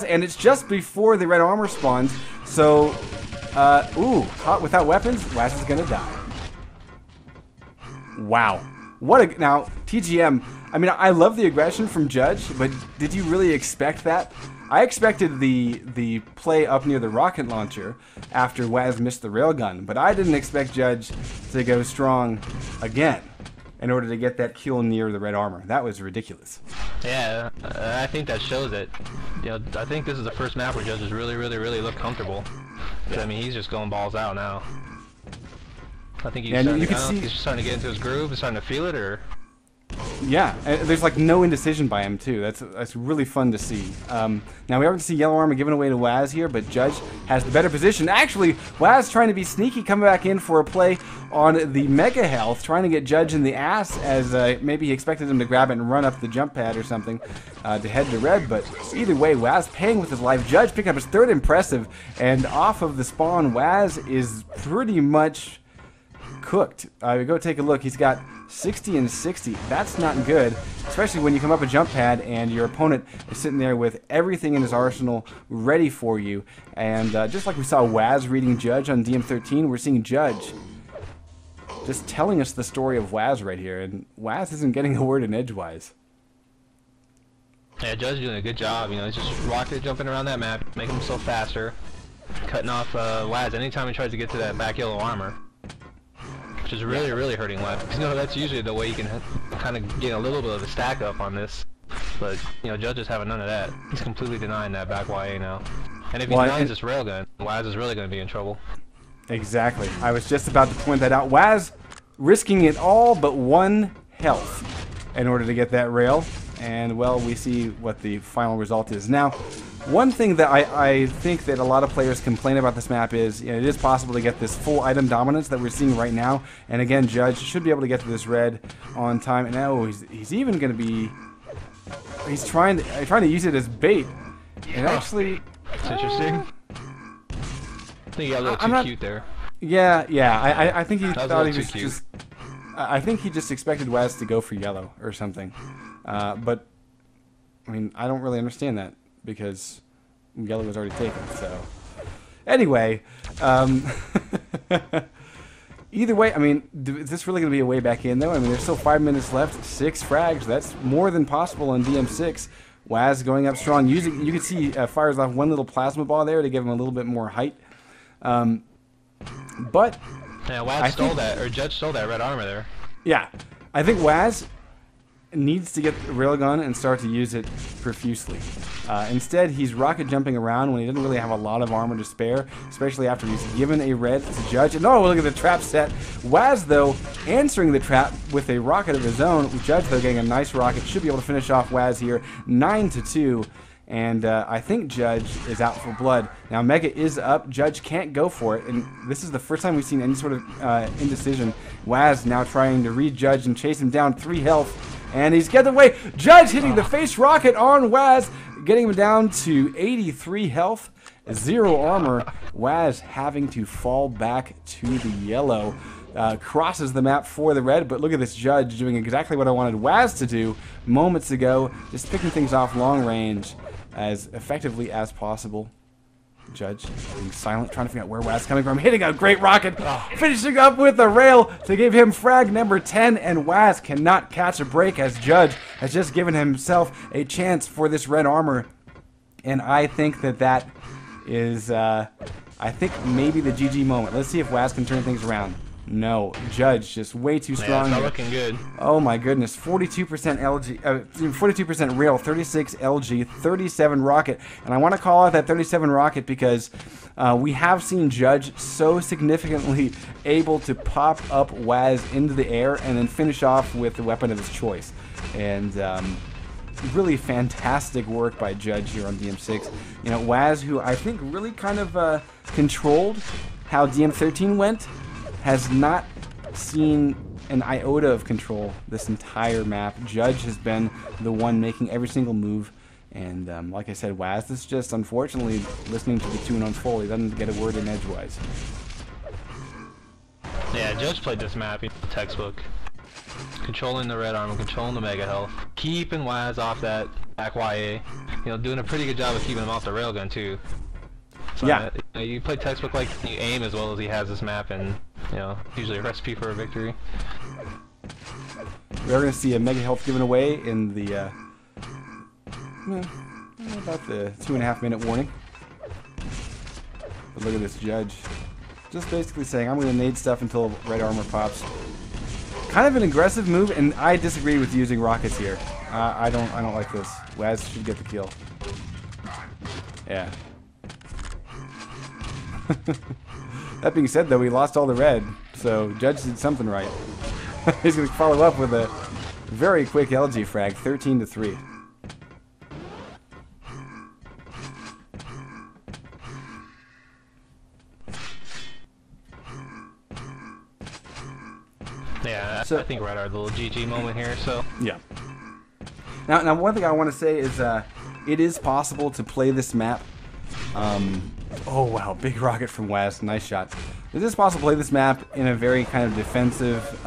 and it's just before the red armor spawns. So, ooh, caught without weapons. Waz is gonna die. Wow. What a now TGM. I mean, I love the aggression from Judge, but did you really expect that? I expected the play up near the rocket launcher after Waz missed the railgun, but I didn't expect Judge to go strong again in order to get that kill near the red armor. That was ridiculous. Yeah, I think that shows it. You know, I think this is the first map where Judge has really looked comfortable. Yeah. I mean, he's just going balls out now. I think he's, he's just starting to get into his groove, he's starting to feel it, or... Yeah, there's like no indecision by him too. That's really fun to see. Now we haven't seen yellow armor given away to Waz here, but Judge has the better position. Actually, Waz trying to be sneaky, coming back in for a play on the Mega Health, trying to get Judge in the ass as maybe he expected him to grab it and run up the jump pad or something to head to red. But either way, Waz paying with his life. Judge picking up his third impressive, and off of the spawn, Waz is pretty much cooked. Go take a look. He's got 60 and 60. That's not good, especially when you come up a jump pad and your opponent is sitting there with everything in his arsenal ready for you. And just like we saw Waz reading Judge on DM13, we're seeing Judge just telling us the story of Waz right here, and Waz isn't getting a word in edgewise. Yeah, Judge doing a good job. You know, he's just rocket jumping around that map, making himself faster, cutting off Waz anytime he tries to get to that back yellow armor. Which is really hurting left. You know, that's usually the way you can kind of get a little bit of a stack up on this. But, you know, Judge is having none of that. He's completely denying that back YA now. And if he denies this railgun, Waz is really going to be in trouble. Exactly. I was just about to point that out. Waz risking it all but 1 health in order to get that rail. And, well, we see what the final result is. Now, one thing that I think that a lot of players complain about this map is, you know, it is possible to get this full item dominance that we're seeing right now. And again, Judge should be able to get to this red on time. And now he's even going to be... He's trying to use it as bait. And actually... It's interesting. I think he got a little too cute there. Yeah. I think he thought he was just... I think he just expected Waz to go for yellow or something. But, I mean, I don't really understand that, because yellow was already taken, so... Anyway, either way, I mean, is this really going to be a way back in, though? I mean, there's still 5 minutes left, 6 frags. That's more than possible on DM6. Waz going up strong. You can see fires off 1 little plasma ball there to give him a little bit more height. But... Yeah, Waz stole that, or Judge stole that red armor there. Yeah, I think Waz needs to get the railgun and start to use it profusely. Instead, he's rocket jumping around when he doesn't really have a lot of armor to spare, especially after he's given a red to Judge. And oh, look at the trap set. Waz, though, answering the trap with a rocket of his own. Judge, though, getting a nice rocket. Should be able to finish off Waz here, 9-2. And I think Judge is out for blood. Now, Mega is up. Judge can't go for it. And this is the first time we've seen any sort of indecision. Waz now trying to read Judge and chase him down, 3 health. And he's getting away. Judge hitting the face rocket on Waz, getting him down to 83 health, 0 armor. Waz having to fall back to the yellow. Crosses the map for the red, but look at this Judge doing exactly what I wanted Waz to do moments ago, just picking things off long range as effectively as possible. Judge being silent, trying to figure out where Waz is coming from, hitting a great rocket, finishing up with a rail to give him frag number 10, and Waz cannot catch a break as Judge has just given himself a chance for this red armor. And I think that is, I think maybe the GG moment. Let's see if Waz can turn things around. No, Judge just way too strong. Yeah, it's not looking good. Oh my goodness, 42% LG, 42% rail, 36 LG, 37 rocket, and I want to call out that 37 rocket because we have seen Judge so significantly able to pop up Waz into the air and then finish off with the weapon of his choice, and really fantastic work by Judge here on DM6. You know, Waz, who I think really kind of controlled how DM13 went, has not seen an iota of control this entire map. Judge has been the one making every single move, and like I said, Waz is just unfortunately listening to the tune unfold. He doesn't get a word in edgewise. Yeah, Judge played this map in the textbook. Controlling the red armor, controlling the mega health, keeping Waz off that back YA. You know, doing a pretty good job of keeping him off the railgun too. So, Yeah. You play textbook like you aim as well as he has this map, and you know, usually a recipe for a victory. We're going to see a Mega Health given away in the about the 2.5 minute warning. But look at this Judge. Just basically saying, I'm going to nade stuff until red armor pops. Kind of an aggressive move, and I disagree with using rockets here. I don't like this. Waz should get the kill. Yeah. That being said, though, we lost all the red, so Judge did something right. He's going to follow up with a very quick LG frag, 13-3. Yeah, So- I think right our little GG moment here. So Yeah. Now, one thing I want to say is it is possible to play this map. Oh, wow. Big rocket from Waz. Nice shot. It is possible to play this map in a very kind of defensive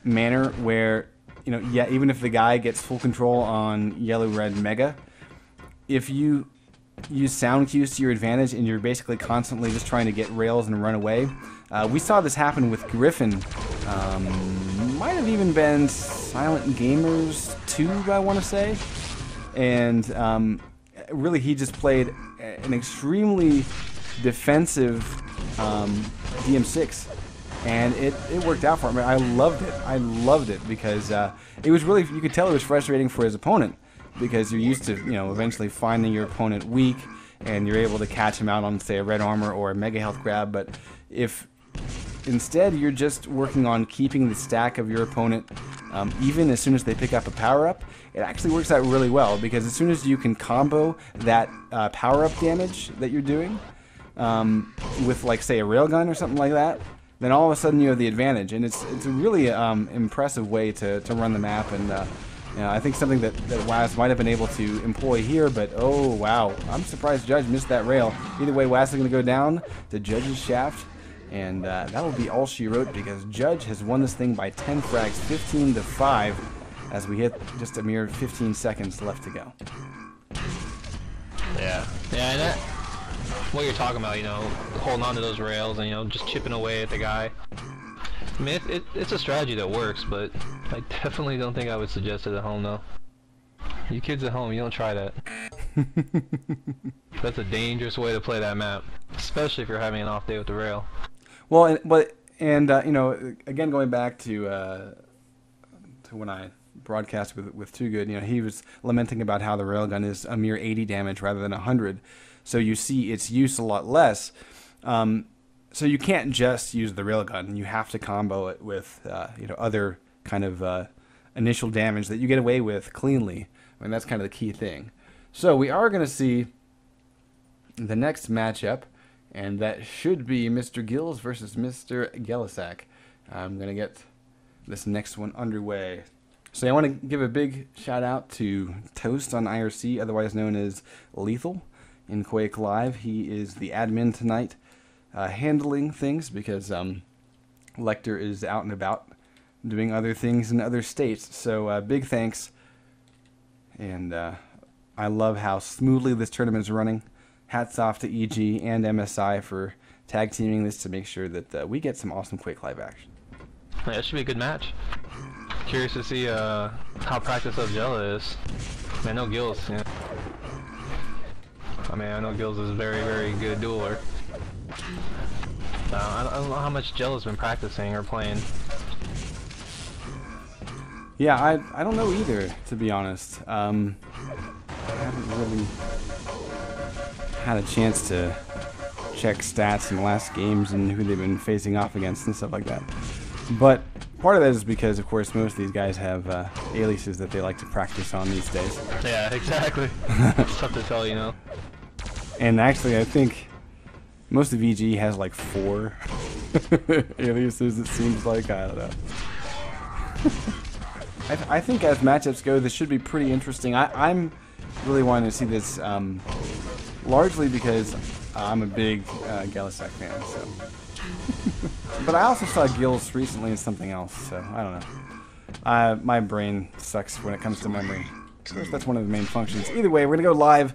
manner where, you know, yeah, even if the guy gets full control on yellow-red Mega, if you use sound cues to your advantage and you're basically constantly just trying to get rails and run away. We saw this happen with Griffin. Might have even been Silent Gamers 2, I want to say. And really, he just played an extremely defensive DM6. And it worked out for him. I loved it. I loved it because it was really, you could tell it was frustrating for his opponent, because you're used to, you know, eventually finding your opponent weak and you're able to catch him out on, say, a red armor or a mega health grab. But if instead you're just working on keeping the stack of your opponent, even as soon as they pick up a power-up, it actually works out really well, because as soon as you can combo that power-up damage that you're doing with, like, say, a railgun or something like that, then all of a sudden you have the advantage. And it's a really impressive way to run the map. And you know, I think something that Waz might have been able to employ here, but oh wow, I'm surprised Judge missed that rail. Either way, Waz is going to go down to Judge's shaft, and that will be all she wrote, because Judge has won this thing by 10 frags, 15-5, as we hit just a mere 15 seconds left to go. yeah, and that, what you're talking about, you know, holding on to those rails and, you know, just chipping away at the guy. I mean, it's a strategy that works, but I definitely don't think I would suggest it at home, though. You kids at home, you don't try that. That's a dangerous way to play that map, especially if you're having an off day with the rail. Well, and you know, again, going back to when I broadcast with Too Good, you know, he was lamenting about how the railgun is a mere 80 damage rather than 100, so you see its use a lot less. So you can't just use the railgun. You have to combo it with you know, other kind of initial damage that you get away with cleanly. I mean, that's kind of the key thing. So we are going to see the next matchup, and that should be Mr. Gills versus Mr. Gelisak. I'm going to get this next one underway. So I want to give a big shout out to Toast on IRC, otherwise known as Lethal in Quake Live. He is the admin tonight, handling things, because Lecter is out and about doing other things in other states. So big thanks, and I love how smoothly this tournament is running. Hats off to EG and MSI for tag teaming this to make sure that we get some awesome Quake Live action. Yeah, that should be a good match. Curious to see how practiced up Jella is. I know Gills, yeah. I mean, I know Gills is a very, very good dueler. I don't know how much Jella's been practicing or playing. Yeah, I don't know either, to be honest. I haven't really had a chance to check stats in the last games and who they've been facing off against and stuff like that. But part of that is because, of course, most of these guys have aliases that they like to practice on these days. Yeah, exactly. It's tough to tell, you know. And actually, I think most of EG has like 4 aliases, it seems like. I don't know. I think as matchups go, this should be pretty interesting. I'm really wanting to see this, largely because I'm a big Gelisak fan. So, but I also saw Gills recently in something else, so I don't know. My brain sucks when it comes to memory. Of course, that's one of the main functions. Either way, we're going to go live